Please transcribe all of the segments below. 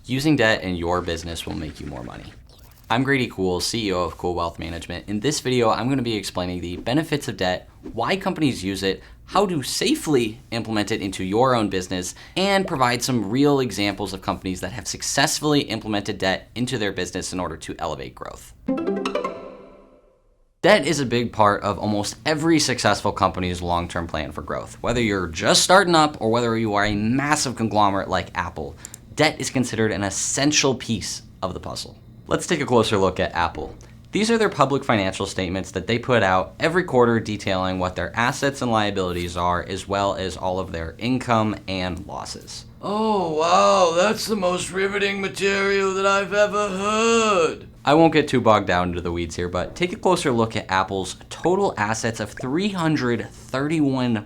Using debt in your business will make you more money. I'm Grady Cool, CEO of Cool Wealth Management. In this video, I'm going to be explaining the benefits of debt, why companies use it, how to safely implement it into your own business, and provide some real examples of companies that have successfully implemented debt into their business in order to elevate growth. Debt is a big part of almost every successful company's long-term plan for growth. Whether you're just starting up or whether you are a massive conglomerate like Apple, debt is considered an essential piece of the puzzle. Let's take a closer look at Apple. These are their public financial statements that they put out every quarter detailing what their assets and liabilities are, as well as all of their income and losses. Oh wow, that's the most riveting material that I've ever heard. I won't get too bogged down into the weeds here, but take a closer look at Apple's total assets of $331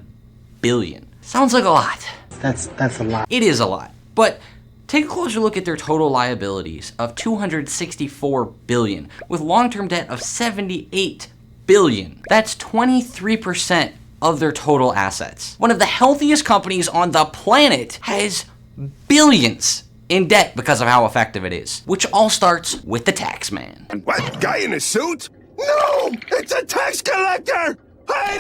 billion. Sounds like a lot. That's a lot. It is a lot, but take a closer look at their total liabilities of $264 billion, with long-term debt of $78 billion. That's 23% of their total assets. One of the healthiest companies on the planet has billions in debt because of how effective it is, which all starts with the tax man. What, guy in a suit? No, it's a tax collector!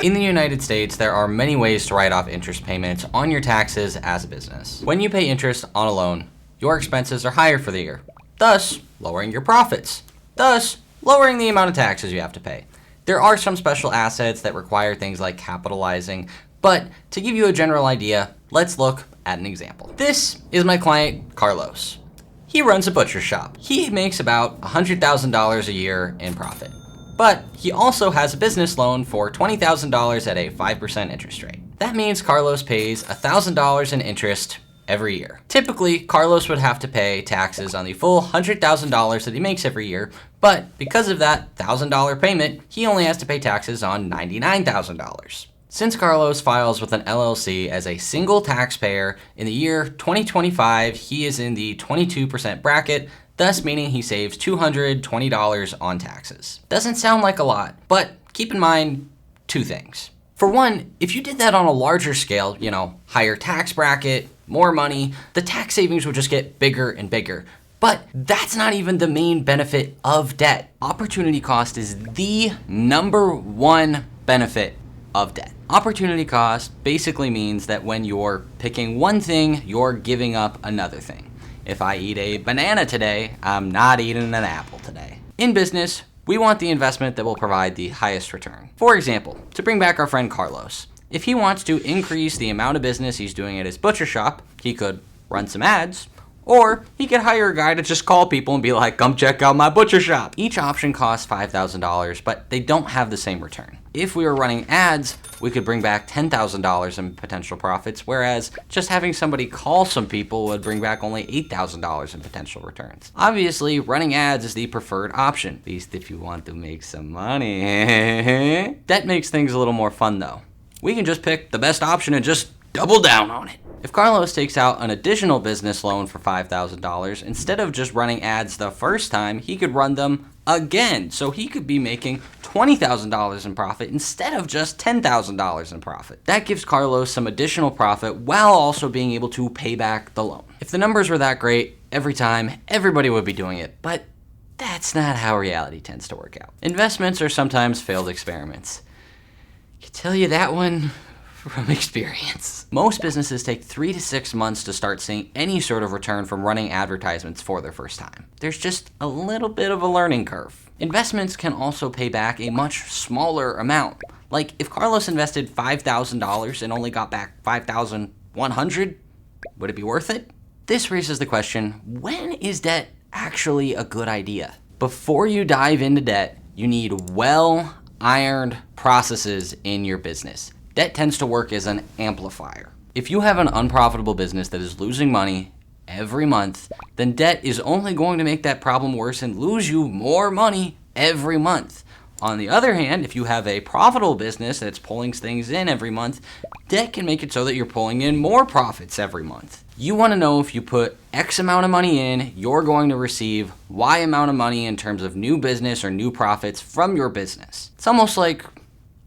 In the United States, there are many ways to write off interest payments on your taxes as a business. When you pay interest on a loan, your expenses are higher for the year, thus lowering your profits, thus lowering the amount of taxes you have to pay. There are some special assets that require things like capitalizing, but to give you a general idea, let's look at an example. This is my client, Carlos. He runs a butcher shop. He makes about $100,000 a year in profit, but he also has a business loan for $20,000 at a 5% interest rate. That means Carlos pays $1,000 in interest every year. Typically, Carlos would have to pay taxes on the full $100,000 that he makes every year, but because of that $1,000 payment, he only has to pay taxes on $99,000. Since Carlos files with an LLC as a single taxpayer, in the year 2025, he is in the 22% bracket, thus meaning he saves $220 on taxes. Doesn't sound like a lot, but keep in mind two things. For one, if you did that on a larger scale, higher tax bracket, more money, the tax savings would just get bigger and bigger. But that's not even the main benefit of debt. Opportunity cost is the number one benefit of debt. Opportunity cost basically means that when you're picking one thing, you're giving up another thing. If I eat a banana today, I'm not eating an apple today. In business, we want the investment that will provide the highest return. For example, to bring back our friend Carlos, if he wants to increase the amount of business he's doing at his butcher shop, he could run some ads, or he could hire a guy to just call people and be like, come check out my butcher shop. Each option costs $5,000, but they don't have the same return. If we were running ads, we could bring back $10,000 in potential profits, whereas just having somebody call some people would bring back only $8,000 in potential returns. Obviously, running ads is the preferred option, at least if you want to make some money. That makes things a little more fun though. We can just pick the best option and just double down on it. If Carlos takes out an additional business loan for $5,000, instead of just running ads the first time, he could run them again. So he could be making $20,000 in profit instead of just $10,000 in profit. That gives Carlos some additional profit while also being able to pay back the loan. If the numbers were that great every time, everybody would be doing it, but that's not how reality tends to work out. Investments are sometimes failed experiments. I can tell you that one from experience. Most businesses take 3 to 6 months to start seeing any sort of return from running advertisements for their first time. There's just a little bit of a learning curve. Investments can also pay back a much smaller amount. Like if Carlos invested $5,000 and only got back $5,100, would it be worth it? This raises the question, when is debt actually a good idea? Before you dive into debt, you need well-ironed processes in your business. Debt tends to work as an amplifier. If you have an unprofitable business that is losing money every month, then debt is only going to make that problem worse and lose you more money every month. On the other hand, if you have a profitable business that's pulling things in every month, debt can make it so that you're pulling in more profits every month. You want to know if you put X amount of money in, you're going to receive Y amount of money in terms of new business or new profits from your business. It's almost like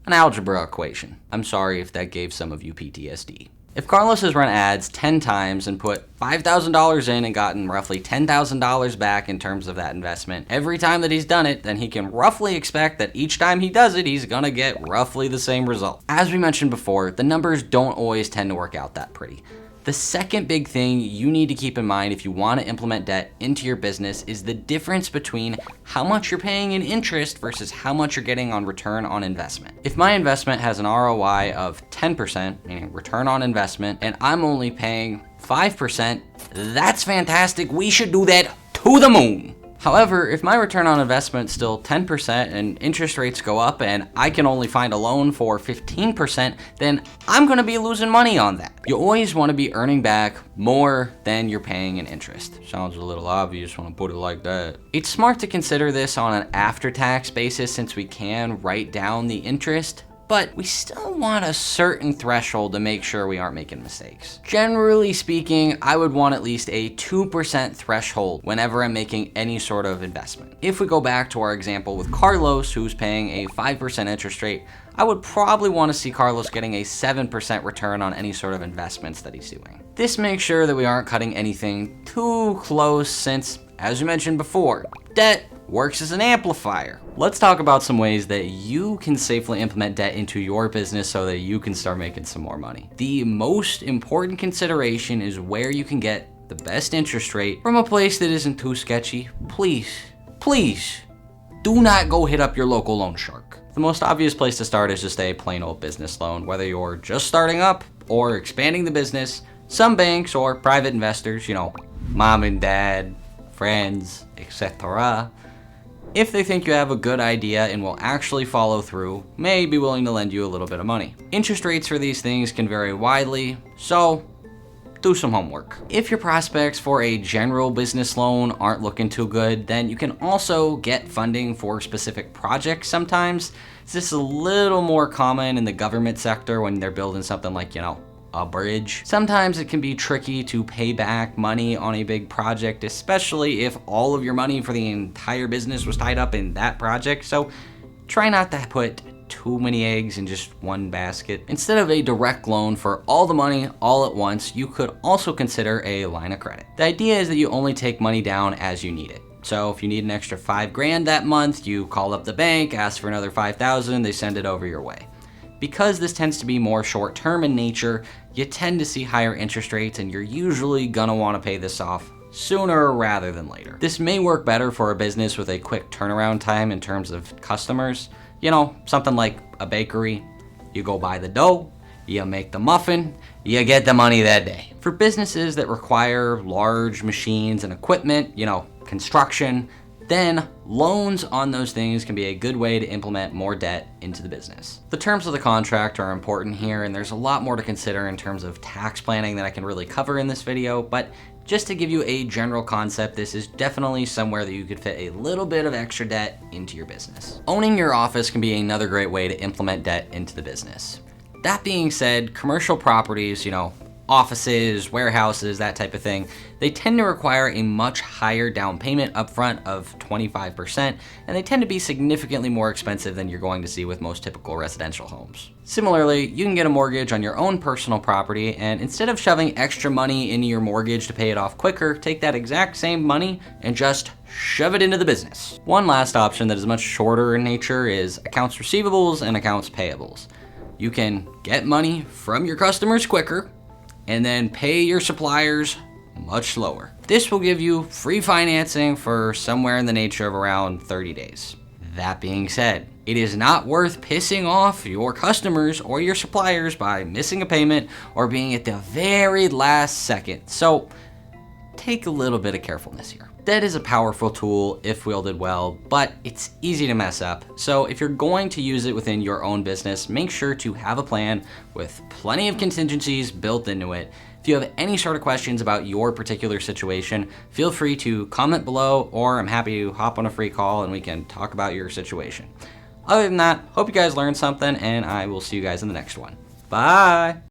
an algebra equation. I'm sorry if that gave some of you PTSD. If Carlos has run ads 10 times and put $5,000 in and gotten roughly $10,000 back in terms of that investment every time that he's done it, then he can roughly expect that each time he does it, he's gonna get roughly the same result. As we mentioned before, the numbers don't always tend to work out that pretty. The second big thing you need to keep in mind if you want to implement debt into your business is the difference between how much you're paying in interest versus how much you're getting on return on investment. If my investment has an ROI of 10%, meaning return on investment, and I'm only paying 5%, that's fantastic. We should do that to the moon. However, if my return on investment is still 10% and interest rates go up and I can only find a loan for 15%, then I'm gonna be losing money on that. You always wanna be earning back more than you're paying in interest. Sounds a little obvious when I put it like that. It's smart to consider this on an after-tax basis since we can write down the interest, but we still want a certain threshold to make sure we aren't making mistakes. Generally speaking, I would want at least a 2% threshold whenever I'm making any sort of investment. If we go back to our example with Carlos, who's paying a 5% interest rate, I would probably want to see Carlos getting a 7% return on any sort of investments that he's doing. This makes sure that we aren't cutting anything too close since, as we mentioned before, debt works as an amplifier. Let's talk about some ways that you can safely implement debt into your business so that you can start making some more money. The most important consideration is where you can get the best interest rate from a place that isn't too sketchy. Please, please, do not go hit up your local loan shark. The most obvious place to start is just a plain old business loan. Whether you're just starting up or expanding the business, some banks or private investors, mom and dad, friends, etc., if they think you have a good idea and will actually follow through, may be willing to lend you a little bit of money. Interest rates for these things can vary widely, so do some homework. If your prospects for a general business loan aren't looking too good, then you can also get funding for specific projects sometimes. This is a little more common in the government sector when they're building something like, a bridge. Sometimes it can be tricky to pay back money on a big project, especially if all of your money for the entire business was tied up in that project. So try not to put too many eggs in just one basket. Instead of a direct loan for all the money all at once, you could also consider a line of credit. The idea is that you only take money down as you need it. So if you need an extra $5,000 that month, you call up the bank, ask for another $5,000, they send it over your way. Because this tends to be more short-term in nature, you tend to see higher interest rates and you're usually gonna wanna pay this off sooner rather than later. This may work better for a business with a quick turnaround time in terms of customers. Something like a bakery. You go buy the dough, you make the muffin, you get the money that day. For businesses that require large machines and equipment, construction, then loans on those things can be a good way to implement more debt into the business. The terms of the contract are important here, and there's a lot more to consider in terms of tax planning that I can really cover in this video, but just to give you a general concept, this is definitely somewhere that you could fit a little bit of extra debt into your business. Owning your office can be another great way to implement debt into the business. That being said, commercial properties, offices, warehouses, that type of thing, they tend to require a much higher down payment upfront of 25%, and they tend to be significantly more expensive than you're going to see with most typical residential homes. Similarly, you can get a mortgage on your own personal property, and instead of shoving extra money into your mortgage to pay it off quicker, take that exact same money and just shove it into the business. One last option that is much shorter in nature is accounts receivables and accounts payables. You can get money from your customers quicker, and then pay your suppliers much slower. This will give you free financing for somewhere in the nature of around 30 days. That being said, it is not worth pissing off your customers or your suppliers by missing a payment or being at the very last second. So take a little bit of carefulness here. Debt is a powerful tool if wielded well, but it's easy to mess up. So if you're going to use it within your own business, make sure to have a plan with plenty of contingencies built into it. If you have any sort of questions about your particular situation, feel free to comment below, or I'm happy to hop on a free call and we can talk about your situation. Other than that, hope you guys learned something, and I will see you guys in the next one. Bye!